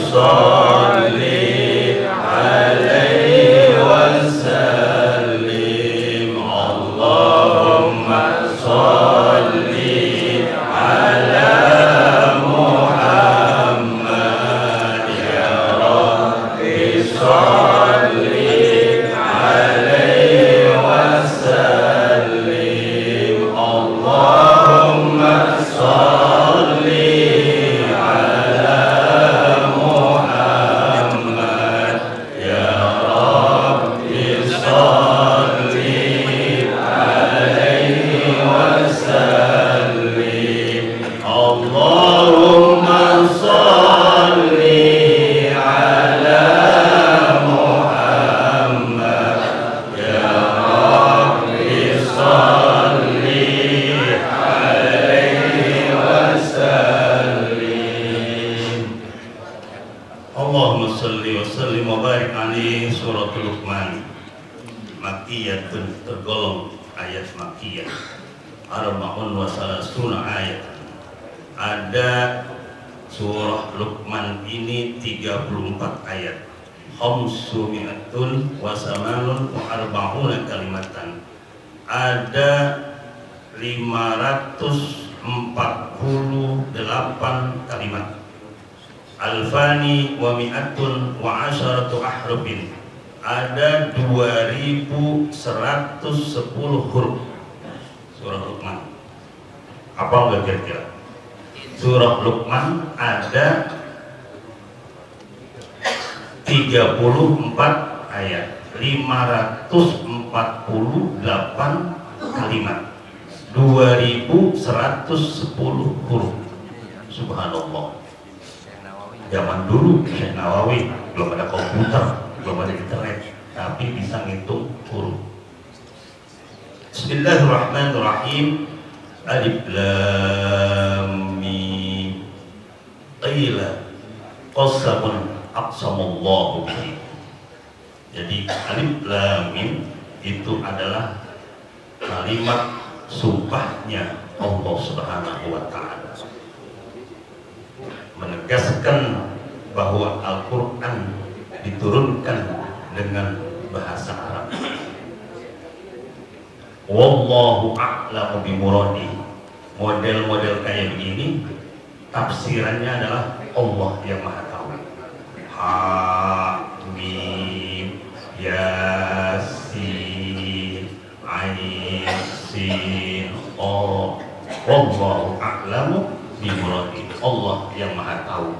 salli alaihi wasallim. Allahumma salli ala Muhammad ya Rabbi salli alaihi wasallim. Allahumma salli ala Muhammad ya Rabbi salli alaihi wasallim. Allahumma salli ala Muhammad ya Rabbi salli alaihi wasallim. Allahumma salli wa sallim wa barik alaihi. Surat Luqman Makkiyatun, tergolong ayat Makkiyah. Arba'un wa salasuna ayat. Ada surah Luqman ini 34 ayat. Khamsumi'atun wa samanun wa arba'una kalimatan. Ada 548 kalimat. Alfani wa mi'atun wa asyaratu ahrufin. Ada 2110 huruf. Surah Luqman. Apa enggak kira-kira? Surah Luqman ada 34 ayat, 548 kalimat, 2110 huruf. Subhanallah. Zaman dulu Syekh Nawawi belum ada komputer, belum ada internet, tapi bisa ngitung huruf. Bismillahirrahmanirrahim. Alif lam mim. Qila qasamun aqsamallahu bihi. Jadi alif lam mim itu adalah kalimat sumpahnya Allah Subhanahu wa taala, menegaskan bahwa Al-Qur'an diturunkan dengan bahasa Arab. Wallahu a'lamu bimuradi. Model-model kayak begini tafsirannya adalah Allah yang Maha Tahu. Ha mim yasin ain sin o. Wallahu a'lamu bimuradi. Allah yang Maha Tahu.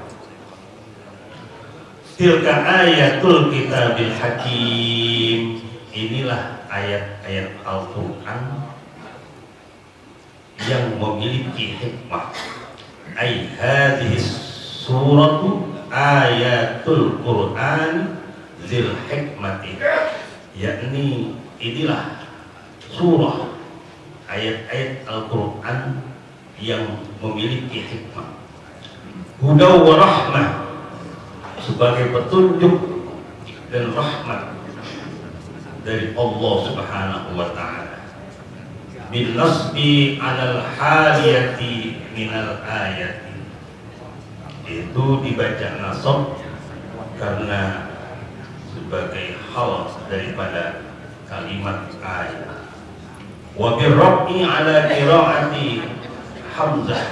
Tilka ayatul kitabil hakim. Inilah ayat-ayat Al-Quran yang memiliki hikmah. Ay hadhihi suratu ayatul Quran zil hikmati. Yakni inilah surah ayat-ayat Al-Quran yang memiliki hikmah. Huda wa rahmah, sebagai petunjuk dan rahmat dari Allah Subhanahu wa taala. Bil nasbi 'alal haliyati minal ayati. Itu dibaca nasab karena sebagai hal daripada kalimat ayat. Wa bir rafi 'ala qiraati Hamzah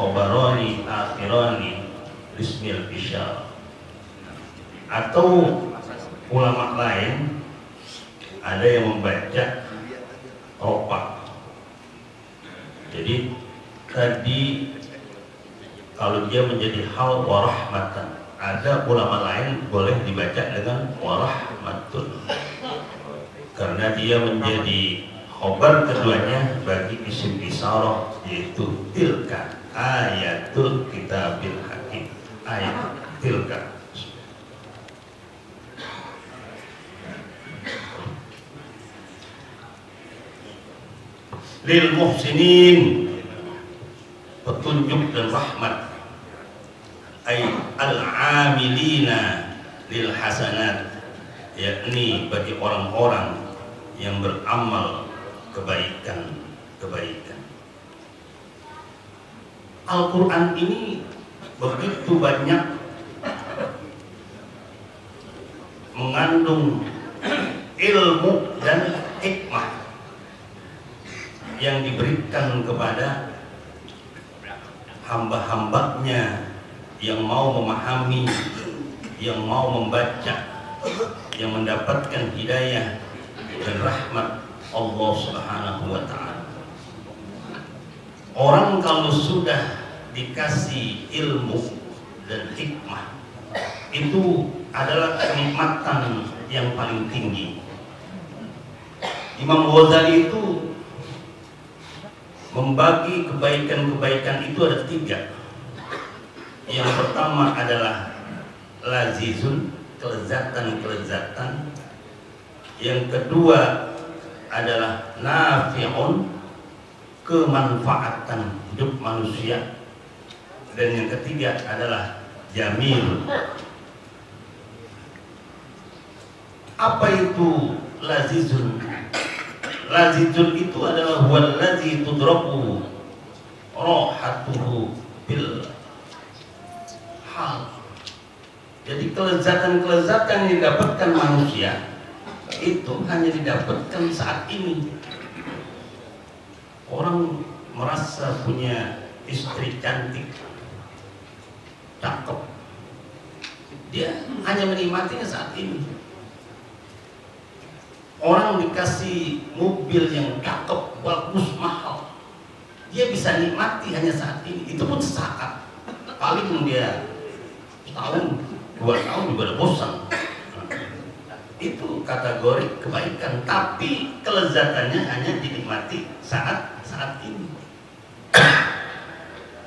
khabarani akhirani bismil isyarah. Atau ulama lain ada yang membaca ropa. Jadi tadi kalau dia menjadi hal warahmatan, ada ulama lain boleh dibaca dengan warahmatun karena dia menjadi khobar keduanya bagi isim isyarah, yaitu tilka ayatul kitabil hakim. Ayat tilka. Lil muhsinin, petunjuk dan rahmat. Ay al-amilina lil hasanat, yakni bagi orang-orang yang beramal kebaikan. Al-Quran ini begitu banyak mengandung ilmu dan hikmah yang diberikan kepada hamba-hambanya yang mau memahami, yang mau membaca, yang mendapatkan hidayah dan rahmat Allah Subhanahu wa ta'ala. Orang kalau sudah dikasih ilmu dan hikmah, itu adalah kenikmatan yang paling tinggi. Imam Ghazali itu membagi kebaikan-kebaikan itu ada 3. Yang pertama adalah lazizun, kelezatan-kelezatan. Yang kedua adalah nafi'un, kemanfaatan hidup manusia. Dan yang ketiga adalah jamil. Apa itu lazizun? Lazizun itu adalah wallazi tudraku rohatuhu bil hal. Jadi kelezatan-kelezatan yang didapatkan manusia itu hanya didapatkan saat ini. Orang merasa punya istri cantik, cakep, dia hanya menikmatinya saat ini. Orang dikasih mobil yang cakep, bagus, mahal, dia bisa nikmati hanya saat ini. Itu pun sesaat, paling dia tahun, 2 tahun juga udah bosan. Itu kategori kebaikan, tapi kelezatannya hanya dinikmati saat ini.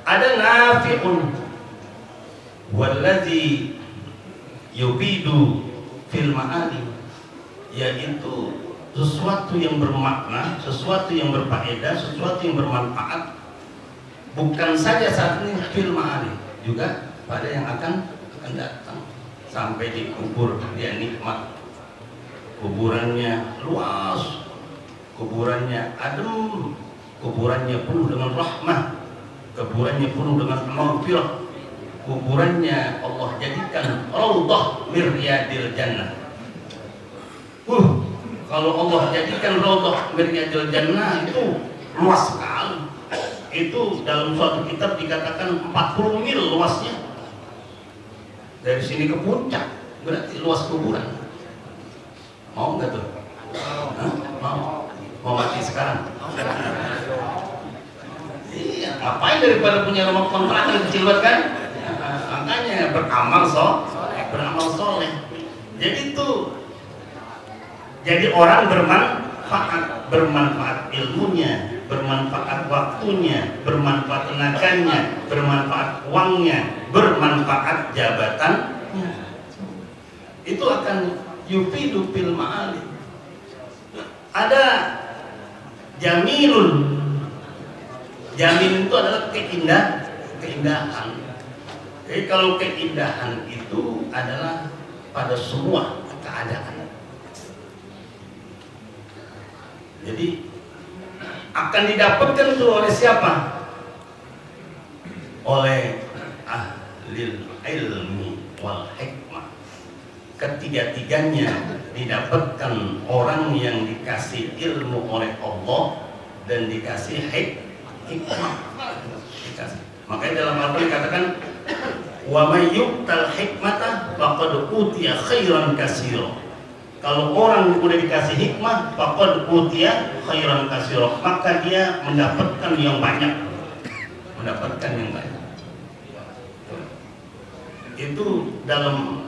Ada nafi'un wallazi yubidu fil ma'ani, yaitu sesuatu yang bermakna, sesuatu yang berfaedah, sesuatu yang bermanfaat, bukan saja saat ini fil ma'ani, juga pada yang akan datang. Sampai dikubur dia nikmat, kuburannya luas, kuburannya adem, kuburannya penuh dengan rahmah, kuburannya penuh dengan maghfirah, kuburannya Allah jadikan raudhah min riyadil jannah. Kalau Allah jadikan raudhah min riyadil jannah itu luas sekali. Itu dalam suatu kitab dikatakan 40 mil luasnya. Dari sini ke puncak berarti luas kuburan. Mau nggak tuh? Mau mati sekarang? Iya, ngapain daripada punya rumah kontrakan kecil banget kan? Makanya beramal soleh. Jadi itu, jadi orang bermanfaat ilmunya, bermanfaat waktunya, bermanfaat tenaganya, bermanfaat uangnya, bermanfaat jabatannya. Itu akan yufidu fil ma'ali. Ada jamilun. Jamil itu adalah keindahan. Jadi kalau keindahan itu adalah pada semua keadaan. Jadi akan didapatkan itu oleh siapa? Oleh ahlil ilmi wal hikmah. Ketiga-tiganya didapatkan orang yang dikasih ilmu oleh Allah dan dikasih hikmah. Makanya dalam Al-Quran dikatakan wa may yu'tal hikmata faqad utiya khairan katsira. Kalau orang udah dikasih hikmah, faqad utiya khairan katsira, maka dia mendapatkan yang banyak. Itu dalam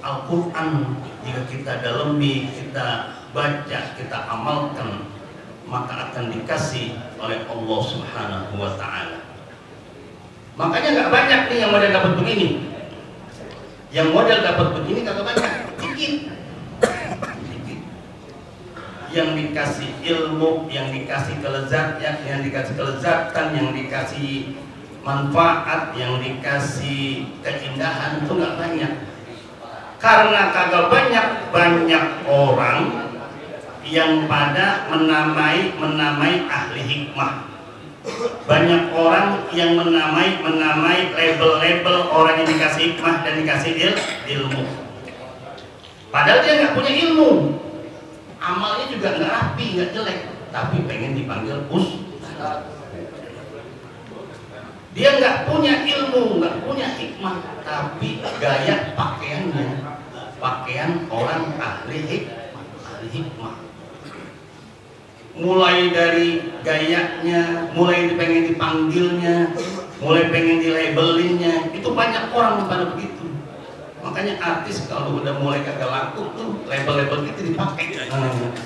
Al-Quran, jika kita dalami, kita baca, kita amalkan, maka akan dikasih oleh Allah Subhanahu wa ta'ala. Makanya nggak banyak nih yang model dapat begini. Yang model dapat begini kagak banyak, dikit. Yang dikasih ilmu, yang dikasih kelezatan, yang dikasih manfaat, yang dikasih keindahan itu nggak banyak. Karena kagak banyak orang yang pada menamai ahli hikmah. Banyak orang yang menamai label-label orang yang dikasih hikmah dan dikasih ilmu. Padahal dia nggak punya ilmu, amalnya juga nggak rapi, nggak jelek, tapi pengen dipanggil ustaz. Dia nggak punya ilmu, nggak punya hikmah, tapi gaya pakaiannya pakaian orang ahli hikmah. Mulai dari gayanya, mulai pengen dipanggilnya, mulai pengen dilabelinnya, itu banyak orang pada begitu. Makanya artis kalau udah mulai kagak laku tuh label-label itu dipakai.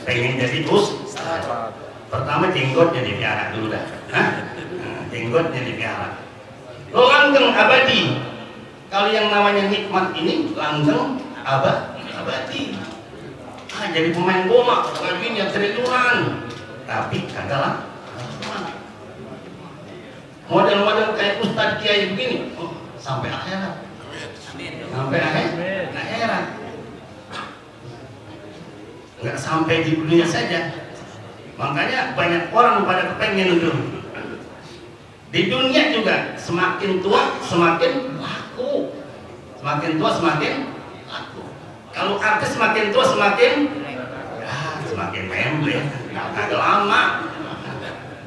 Pengen jadi ustaz. Pertama jenggotnya dipiara dulu dah. Jenggotnya dipiara. Lo langgeng abadi. Kalau yang namanya nikmat ini langgeng abadi. Jadi pemain bola, gajinya triliunan, tapi kagak lah. Model-model kayak Ustadz Kiai begini, sampai akhirat. Sampai akhirat. Nggak sampai di dunia saja. Makanya banyak orang pada kepengen itu. Di dunia juga semakin tua semakin laku, semakin tua semakin laku. Kalau artis semakin tua semakin memble, agak lama.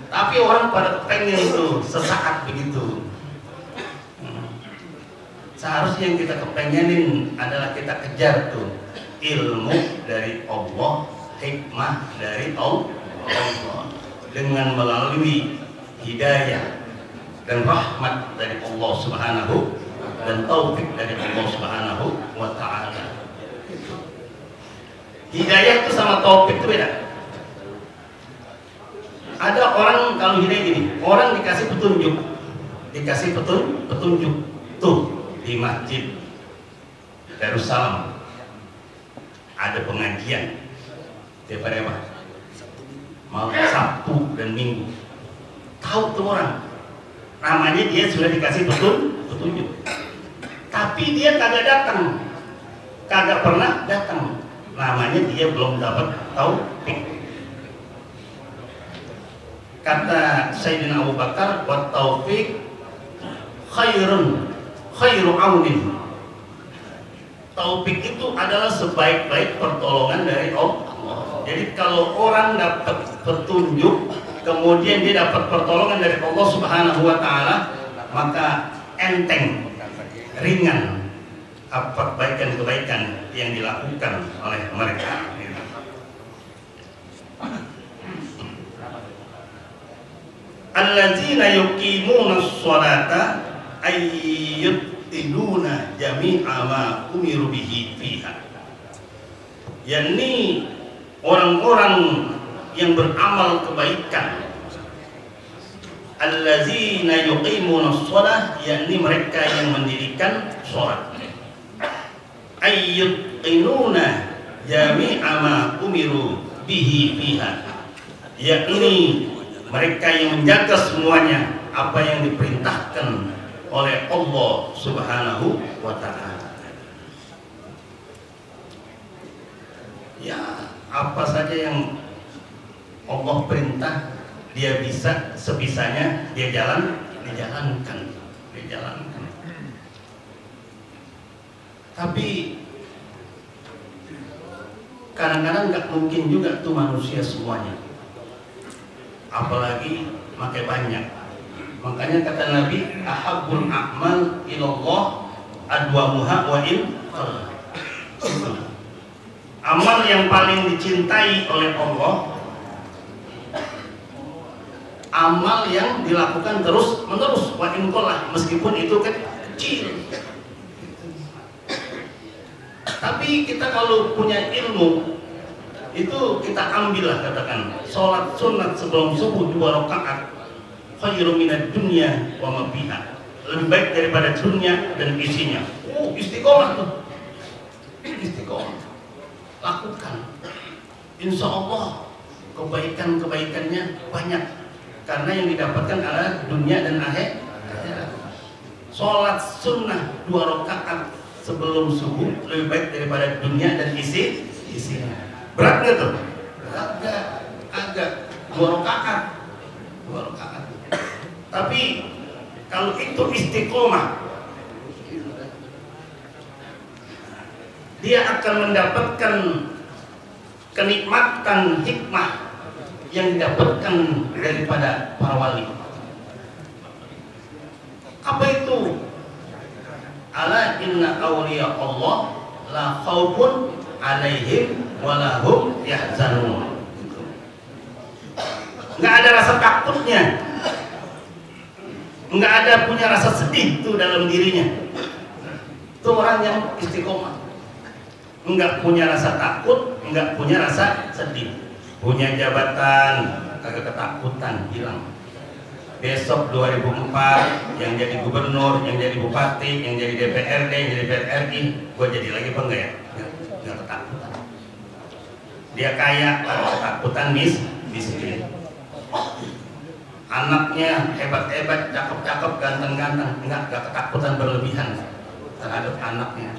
Tapi orang pada pengen itu sesaat begitu. Seharusnya yang kita kepengenin adalah kita kejar tuh ilmu dari Allah, hikmah dari Allah, dengan melalui hidayah dan rahmat dari Allah Subhanahu dan taufik dari Allah Subhanahu wa ta'ala. Hidayah itu sama taufik itu beda. Ada orang kalau hidayah gini, orang dikasih petunjuk, petunjuk tuh di Masjid Darussalam ada pengajian tiap hari apa? Malam Sabtu dan Minggu. Tahu tuh orang, namanya dia sudah dikasih petunjuk, tapi dia kagak datang, kagak pernah datang. Namanya dia belum dapat taufik. Kata Sayyidina Abu Bakar, wa taufik khairu aunin. Taufik itu adalah sebaik-baik pertolongan dari Allah. Jadi kalau orang dapat petunjuk, kemudian dia dapat pertolongan dari Allah Subhanahu wa ta'ala, maka enteng, ringan apa kebaikan-kebaikan yang dilakukan oleh mereka. Alladzina yuqimuna sholata ayyutiduna jami'a ma umiru bihi fiha. yakni orang-orang yang beramal kebaikan, allazina yuqimuna shalah, yakni mereka yang mendirikan salat, ayyuqinuna jami'a ma umiru bihi fiha, yakni mereka yang menjaga semuanya apa yang diperintahkan oleh Allah Subhanahu wa ta'ala. Ya, apa saja yang Allah perintah, dia bisa sebisanya dia dijalankan. Tapi kadang-kadang nggak mungkin juga tuh manusia semuanya, apalagi makai banyak. Makanya kata Nabi, ahabbul a'mal ilallah adwamuha wa in qalla. Amal yang paling dicintai oleh Allah, amal yang dilakukan terus menerus, wa in qalla, meskipun itu kecil. Tapi kita kalau punya ilmu itu kita ambillah, katakan sholat sunat sebelum subuh 2 rakaat khairu minad dunya wa ma fiha, lebih baik daripada dunia dan isinya. Istiqomah tuh, istiqomah, lakukan, insya Allah kebaikannya banyak, karena yang didapatkan adalah dunia dan akhirat. Sholat sunnah 2 rakaat sebelum subuh lebih baik daripada dunia dan isinya. Berat nggak tuh? Berat nggak? Agak 2 rakaat. Tapi kalau itu istiqomah, dia akan mendapatkan kenikmatan hikmah yang didapatkan daripada para wali. Apa itu? Ala inna awliya Allah la khaufun alaihim walahum yahzanun. Nggak ada rasa takutnya, nggak ada punya rasa sedih itu dalam dirinya. Itu orang yang istiqomah, nggak punya rasa takut, nggak punya rasa sedih. Punya jabatan kagak ketakutan, hilang. Besok 2004 yang jadi gubernur, yang jadi bupati, yang jadi DPRD, yang jadi DPR RI, gue jadi lagi apa enggak ya? Nggak ketakutan. Dia kaya, ketakutan miskin. Anaknya hebat-hebat, cakep-cakep, ganteng-ganteng, nggak ketakutan berlebihan terhadap anaknya.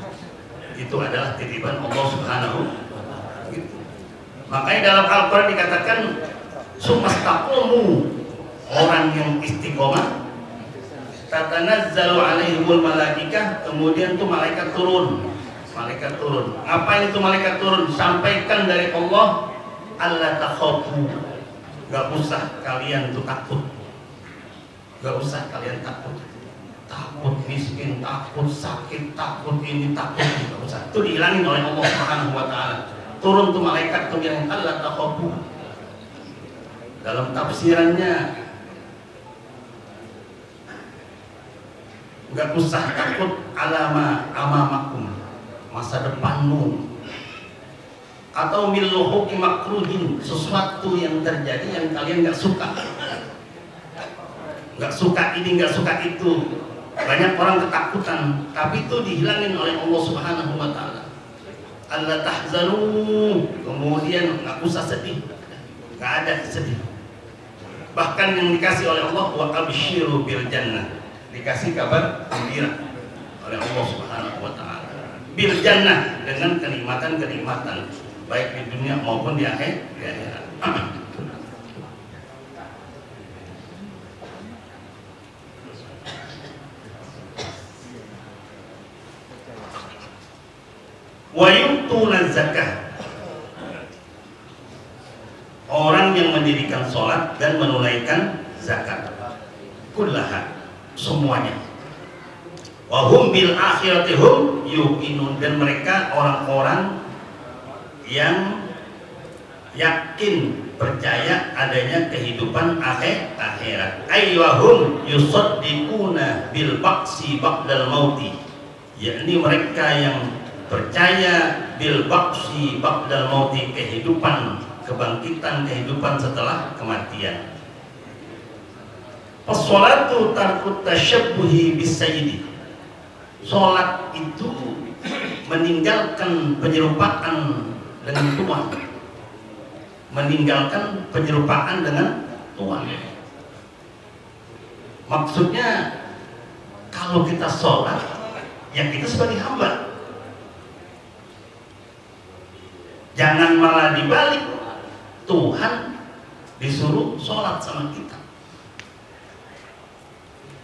Itu adalah titipan Allah Subhanahu wa Ta'ala. Makanya dalam Al-Quran dikatakan sumastaqumu, orang yang istiqomah, tatanazzalu alaihimul malaikah, kemudian tuh malaikat turun. Malaikat turun. Ngapain itu malaikat turun? Sampaikan dari Allah, alla takhafu. Gak usah kalian tuh takut. Gak usah kalian takut. Takut miskin, takut sakit, takut ini, takut ini, gak usah. Itu dihilangin oleh Allah Subhanahu wa Ta'ala. Turun tuh malaikat tuh yang alla takhafu. Dalam tafsirannya, nggak usah takut alama amamakum, masa depanmu, atau miluhuki makruhin, sesuatu yang terjadi yang kalian nggak suka, ini, nggak suka itu. Banyak orang ketakutan, tapi itu dihilangin oleh Allah Subhanahu wa Ta'ala. Allah tahzanu, kemudian nggak usah sedih, nggak ada sedih. Bahkan yang dikasih oleh Allah, wa absyiru bil jannah, dikasih kabar gembira oleh Allah Subhanahu wa Ta'ala bil jannah, dengan kenikmatan-kenikmatan baik di dunia maupun di akhirat. Wa yu'tuna zakah, orang yang mendirikan sholat dan menunaikan zakat, kullaha, semuanya. Wahum bil akhirati hum yuqinun, dan mereka orang-orang yang yakin, percaya adanya kehidupan akhirat. Aywahum yusaddiquna bil baqsi ba'dal mauti, yakni mereka yang percaya bil baqsi ba'dal mauti, kehidupan, kebangkitan, kehidupan setelah kematian. As-sholatu tarkut tasyabbuhi bisayyidi, sholat itu meninggalkan penyerupaan dengan tuan, meninggalkan penyerupaan dengan tuan. Maksudnya kalau kita sholat, ya kita sebagai hamba, jangan malah dibalik, Tuhan disuruh sholat sama kita.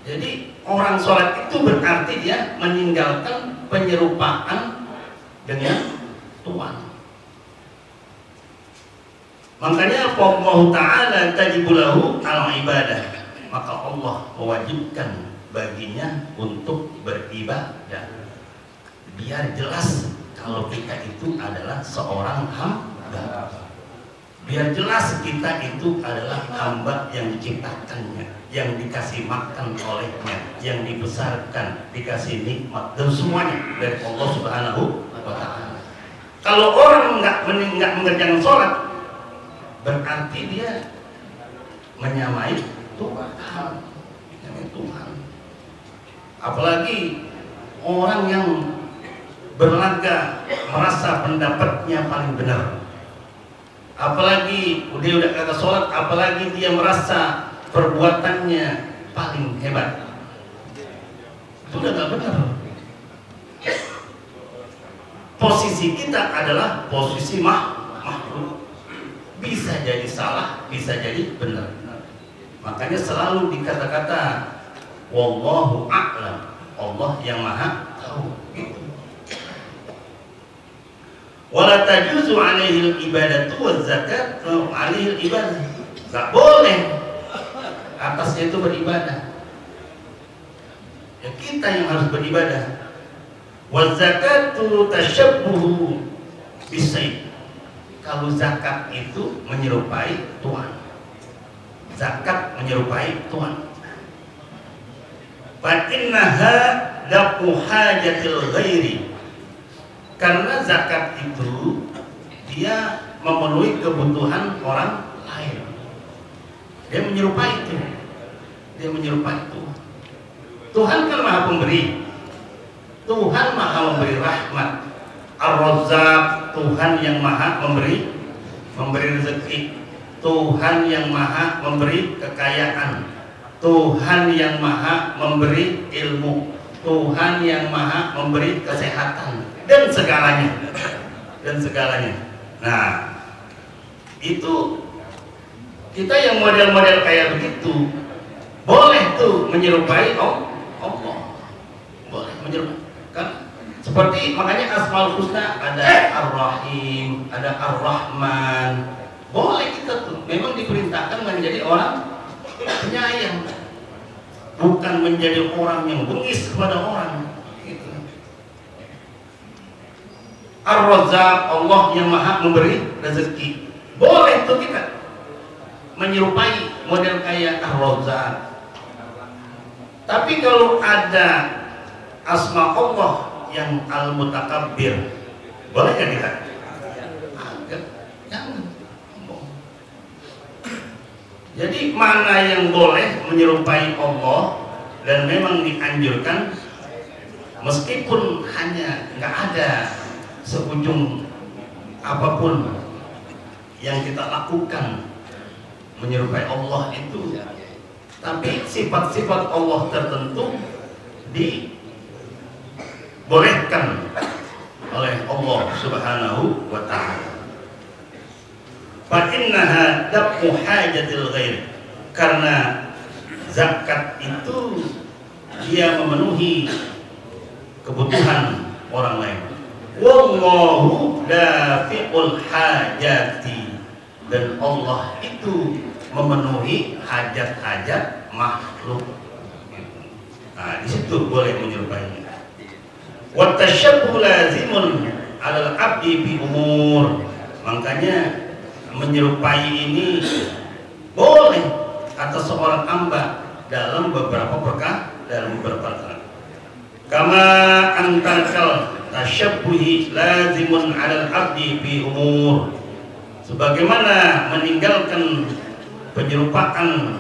Jadi orang sholat itu berarti dia meninggalkan penyerupaan dengan Tuhan. Makanya Allah Ta'ala tajibulahu al-ibadah, maka Allah mewajibkan baginya untuk beribadah. Biar jelas kalau kita itu adalah seorang hamba, biar jelas kita itu adalah hamba yang diciptakannya, yang dikasih makan olehnya, yang dibesarkan, dikasih nikmat, dan semuanya dari Allah Subhanahu wa Ta'ala. Kalau orang nggak mengerjakan sholat, berarti dia menyamai Tuhan, Tuhan. Apalagi orang yang berlaga merasa pendapatnya paling benar, apalagi dia udah kagak sholat, apalagi dia merasa perbuatannya paling hebat, itu udah gak benar. Posisi kita adalah posisi makhluk, bisa jadi salah, bisa jadi benar. Makanya selalu dikata-kata wallahu a'lam, Allah yang maha tahu, gitu. Wala tajuzu alaihil ibadatu waz zakat alaihil ibadah. Enggak boleh atasnya itu beribadah. Ya kita yang harus beribadah. Waz zakatu tasyabbuhu bisayd. Kalau zakat itu menyerupai tuan. Zakat menyerupai tuan. Fa innaha dafu hajatil ghairi. Karena zakat itu dia memenuhi kebutuhan orang lain. Dia menyerupai itu. Dia menyerupai itu. Tuhan kan Maha Pemberi. Tuhan Maha memberi rahmat. Ar-Razzaq, Tuhan yang Maha memberi rezeki. Tuhan yang Maha memberi kekayaan. Tuhan yang Maha memberi ilmu. Tuhan yang Maha memberi kesehatan dan segalanya. Nah, itu kita yang model-model kayak begitu boleh tuh menyerupai Allah. Boleh menyerupai. Kan seperti makanya Asmaul Husna ada Ar-Rahim, ada Ar-Rahman. Boleh kita tuh memang diperintahkan menjadi orang penyayang, bukan menjadi orang yang bengis kepada orang gitu. Ar-Razzaq, Allah yang Maha memberi rezeki. Boleh tuh kita menyerupai model kayak Ar-Razzaq. Tapi kalau ada asma Allah yang Al-Mutakabbir, boleh kan kita? Jangan. Jadi mana yang boleh menyerupai Allah dan memang dianjurkan, meskipun hanya nggak ada seujung apapun yang kita lakukan menyerupai Allah itu, tapi sifat-sifat Allah tertentu dibolehkan oleh Allah Subhanahu wa ta'ala. Fa innaha dafu hajatil ghair. Karena zakat itu dia memenuhi kebutuhan orang lain. Wallahu dafi'ul hajati. Dan Allah itu memenuhi hajat-hajat makhluk. Nah, di situ boleh menyerupainya. Wa tasyabbuh lazimun 'alal 'abdi bi umur. Makanya menyerupai ini boleh atas seorang hamba dalam beberapa perkara. Kama antakal tasyabbuhi lazimun 'alal 'abdi bi umur. Sebagaimana meninggalkan penyerupaan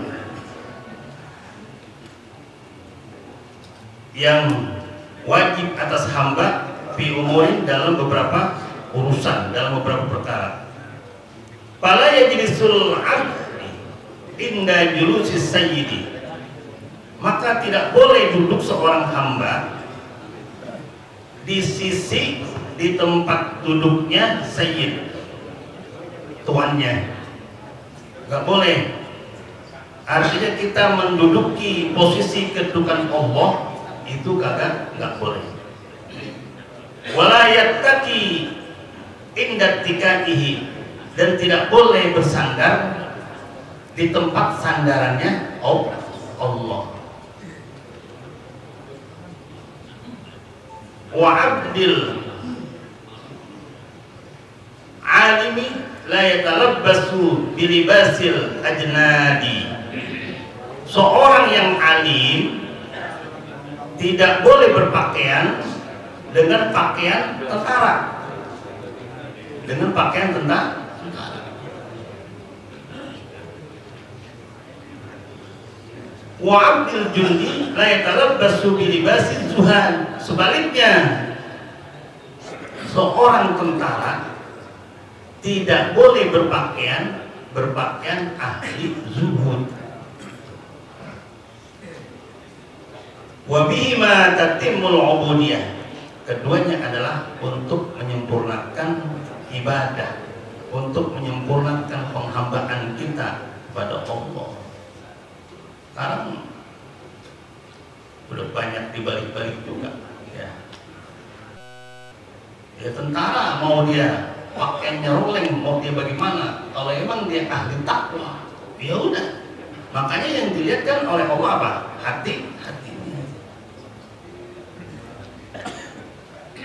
yang wajib atas hamba bi umurin dalam beberapa urusan, dalam beberapa perkara. Fala yajlisul 'abdi inda julusis sayyidi. Maka tidak boleh duduk seorang hamba di tempat duduknya sayyid, tuannya. Gak boleh. Artinya kita menduduki posisi kedudukan Allah itu gak boleh. Wala yattaqi inda tikaihi. Dan tidak boleh bersandar di tempat sandarannya Allah. Wa abdil alimi la yatalabbasu bilibasil ajnadi. Seorang yang alim tidak boleh berpakaian dengan pakaian tentara. Dengan pakaian tentara. Wa abdil jundi la yatalabbasu bilibasil zuhad. Sebaliknya, seorang tentara tidak boleh berpakaian ahli zuhud. Wa bima tatimmul ubudiyah. Keduanya adalah untuk menyempurnakan ibadah, untuk menyempurnakan penghambaan kita kepada Allah. Sekarang udah banyak dibalik-balik juga, ya. Ya tentara mau dia pakaiannya roleng, mau dia bagaimana? Kalau emang dia ahli takwa, ya udah. Makanya yang dilihat kan oleh Allah apa? Hatinya.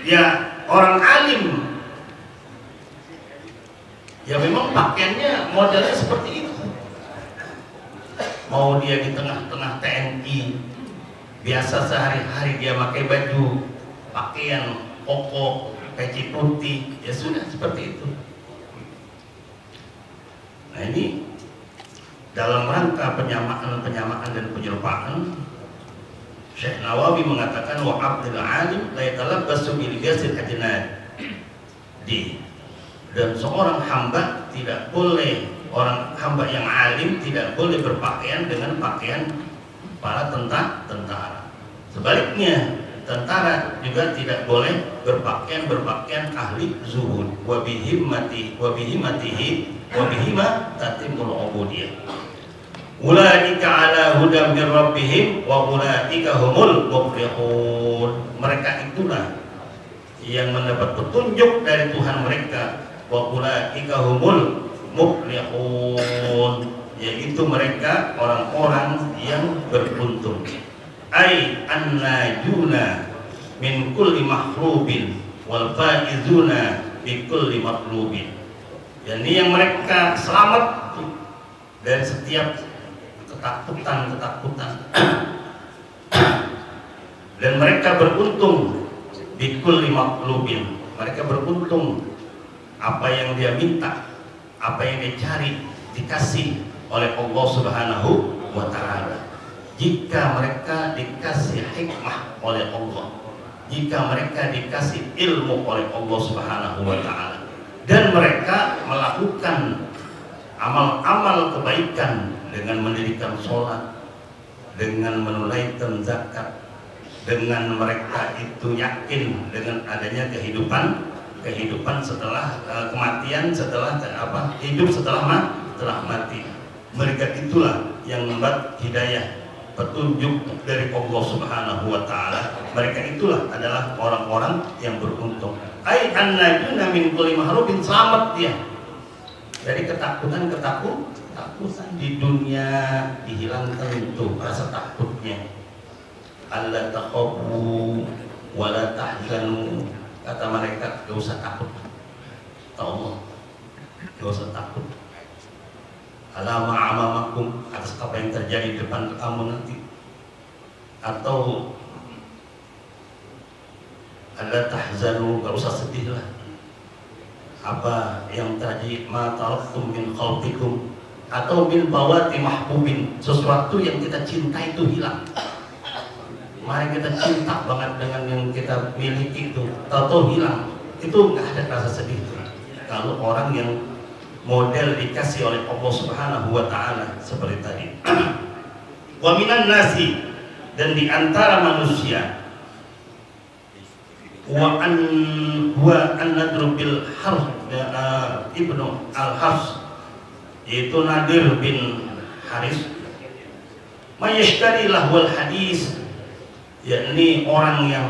Ya orang alim, ya memang pakaiannya modelnya seperti itu. Mau dia di tengah-tengah TNI, biasa sehari-hari dia pakai baju, pakaian koko, peci putih, ya sudah seperti itu. Nah ini dalam rangka penyamaan dan penyerupaan, Syekh Nawawi mengatakan wa abdul alim la yatalabbasu bil libasil ajnadi. Dan seorang hamba tidak boleh, orang hamba yang alim tidak boleh berpakaian dengan pakaian para tentara. Sebaliknya, tentara juga tidak boleh berpakaian ahli zuhud. Wa bihimatihi wa bihima tatimul ubudiyah. Ulaika ala huda min rabbihim wa ulaika humul muflihun. Mereka itulah yang mendapat petunjuk dari Tuhan mereka. Wa ulaika humul muflihun, yaitu mereka orang-orang yang beruntung. Ai annajuna min kulli makhlubin wal faizuna bi kulli matlubin. Yani yang mereka selamat dari setiap ketakutan dan mereka beruntung bi kulli matlubin. Mereka beruntung apa yang dia minta, apa yang dia cari dikasih oleh Allah Subhanahu wa ta'ala. Jika mereka dikasih hikmah oleh Allah, jika mereka dikasih ilmu oleh Allah Subhanahu wa ta'ala, dan mereka melakukan amal-amal kebaikan dengan mendirikan sholat, dengan menunaikan zakat, dengan mereka itu yakin dengan adanya kehidupan setelah kematian, setelah hidup setelah mati. Mereka itulah yang membuat hidayah, petunjuk dari Allah Subhanahu wa ta'ala. Mereka itulah adalah orang-orang yang beruntung. Ai annajuna min kulli mahrubin, selamat dia dari ketakutan di dunia, dihilangkan itu rasa takutnya. Alla takhafu wa la tahzanu. Kata mereka, gak usah takut, kata Allah, gak usah takut. Alama amamakum, atas apa yang terjadi di depan kamu nanti. Atau alla tahzanu, gak usah sedih lah. Apa yang terjadi, ma taraktum min khalqikum, atau min bawati mahbubin, sesuatu yang kita cintai itu hilang. Mari kita cinta banget dengan yang kita miliki itu, tahu hilang, itu nggak ada rasa sedih. Kalau orang yang model dikasih oleh Allah Subhanahu wa ta'ala seperti tadi. Wa minan nasi, dan di antara manusia, wa an nadru bil harf, ibnu al-Hafs, yaitu Nadir bin Haris, mayashtari lahwal hadis, yakni orang yang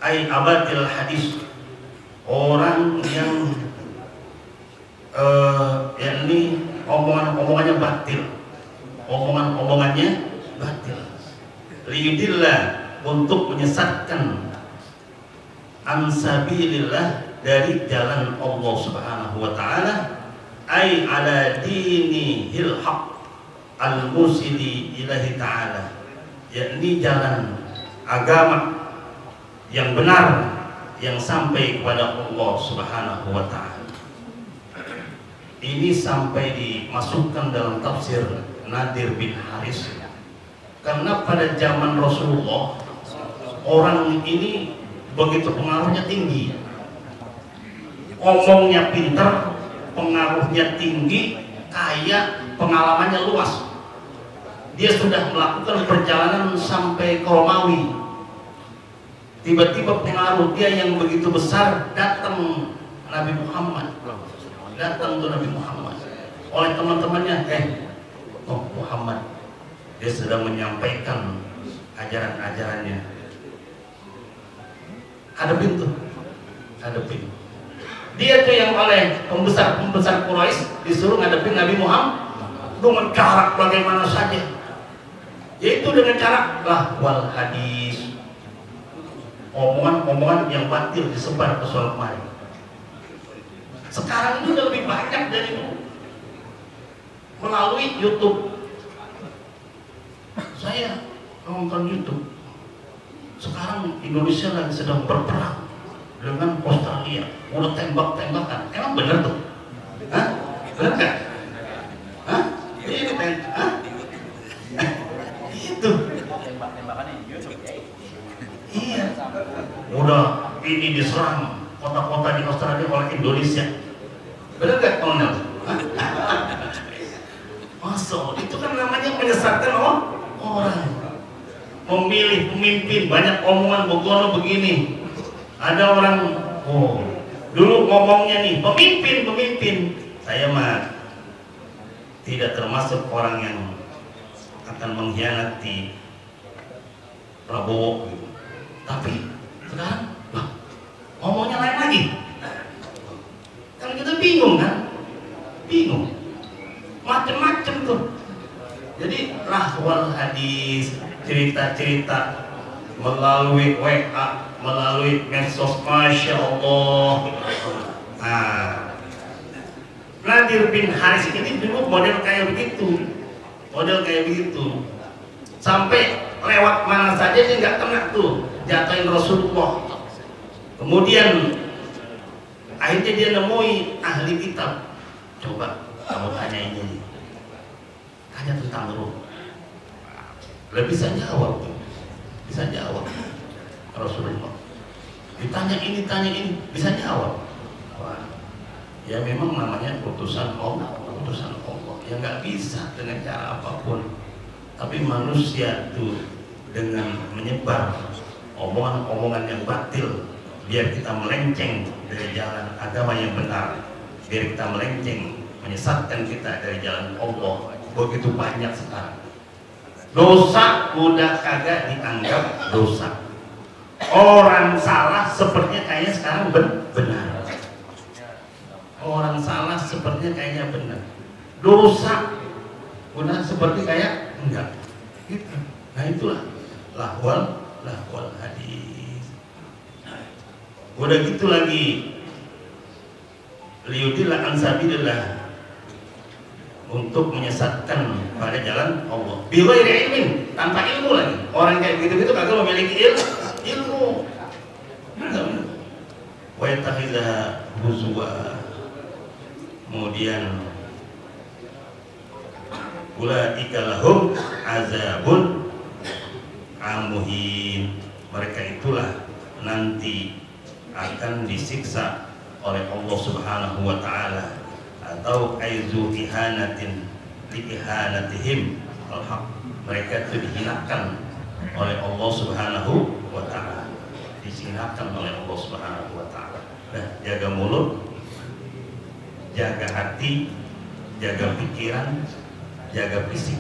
abadil hadis, orang yang yakni omongannya batil, omongannya batil, liyudillah, untuk menyesatkan, ansabilillah, dari jalan Allah Subhanahu wa ta'ala, ay ala dinihil haq al-musili ilahi ta'ala, yakni jalan agama yang benar yang sampai kepada Allah Subhanahu wa ta'ala. Ini sampai dimasukkan dalam tafsir Nadir bin Haris, karena pada zaman Rasulullah orang ini begitu pengaruhnya tinggi, omongnya pintar, pengaruhnya tinggi, kaya, pengalamannya luas. Dia sudah melakukan perjalanan sampai ke Romawi. Tiba-tiba pengaruh dia yang begitu besar datang Nabi Muhammad, datang ke Nabi Muhammad oleh teman-temannya. Muhammad, dia sedang menyampaikan ajaran-ajarannya. Hadapin tuh, hadapin. Dia tuh yang oleh pembesar Quraisy disuruh ngadepin Nabi Muhammad dengan cara bagaimana saja, yaitu dengan cara lahwal hadis, omongan-omongan yang batil disebar ke soal kemari. Sekarang ini udah lebih banyak dari itu melalui YouTube. Saya nonton YouTube. Sekarang Indonesia lagi sedang berperang dengan Australia, udah tembak-tembakan. Emang bener tuh? Hah? Bener kan? Hah? Ini hah? Itu tembak-tembakannya iya. Udah ini diserang kota-kota di Australia oleh Indonesia. Bener gak Kolonel? Masuk, itu kan namanya menyesatkan orang. Memilih pemimpin, banyak omongan begono begini. Ada orang, dulu ngomongnya nih, pemimpin. Saya mah tidak termasuk orang yang akan mengkhianati Prabowo. Tapi sekarang, ngomongnya lain lagi. Kan kita bingung kan? Bingung. Macem-macem tuh. Jadi lahwal hadis, cerita-cerita melalui WA, melalui medsos, Masya Allah. Nadir bin Haris ini dulu model kayak begitu, sampai lewat mana saja dia nggak kena tuh, jatuhin Rasulullah. Kemudian akhirnya dia nemui ahli kitab. Coba kamu tanya ini, tanya tentang ruh. Bisa jawab tuh, bisa jawab. Rasulullah ditanya ini, bisa jawab. Wah, ya memang namanya utusan Allah, ya nggak bisa dengan cara apapun. Tapi manusia tuh dengan menyebar omongan-omongan yang batil, biar kita melenceng dari jalan agama yang benar, biar kita melenceng, menyesatkan kita dari jalan Allah. Begitu banyak sekarang. Dosa udah kagak dianggap dosa. Orang salah sepertinya kayaknya sekarang benar. Orang salah sepertinya kayaknya benar. Dosa udah seperti kayak enggak. Gitu. Nah itulah lahwal hadis. Udah gitu lagi, liyudillah an sabilillah, untuk menyesatkan pada jalan Allah. Bighairi ilmin, tanpa ilmu lagi. Orang kayak gitu-gitu kagak memiliki ilmu. Wa yattakhidha huzwa. Kemudian ulaika lahum azabun amuhin. Mereka itulah nanti akan disiksa oleh Allah Subhanahu wa taala, atau aizu ihanatin li ihanatihim al-haq. Mereka itu dihinakan oleh Allah Subhanahu wa taala, disinakan oleh Allah Subhanahu wa taala. Nah, jaga mulut, jaga hati, jaga pikiran, jaga fisik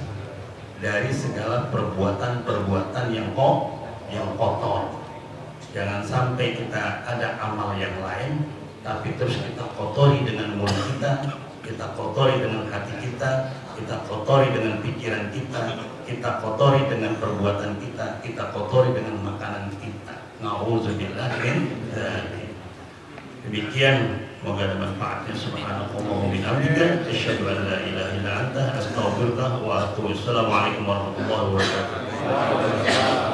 dari segala perbuatan-perbuatan yang kotor. Jangan sampai kita ada amal yang lain tapi terus kita kotori dengan mulut kita kotori dengan hati kita kotori dengan pikiran kita kotori dengan perbuatan kita kotori dengan makanan kita. Nauzubillah min dzalik. Demikian, semoga ada manfaatnya. Subhanallah wa bihamdika, asyhadu an la ilaha illa anta, astaghfiruka wa atubu ilaik. Assalamualaikum warahmatullahi wabarakatuh.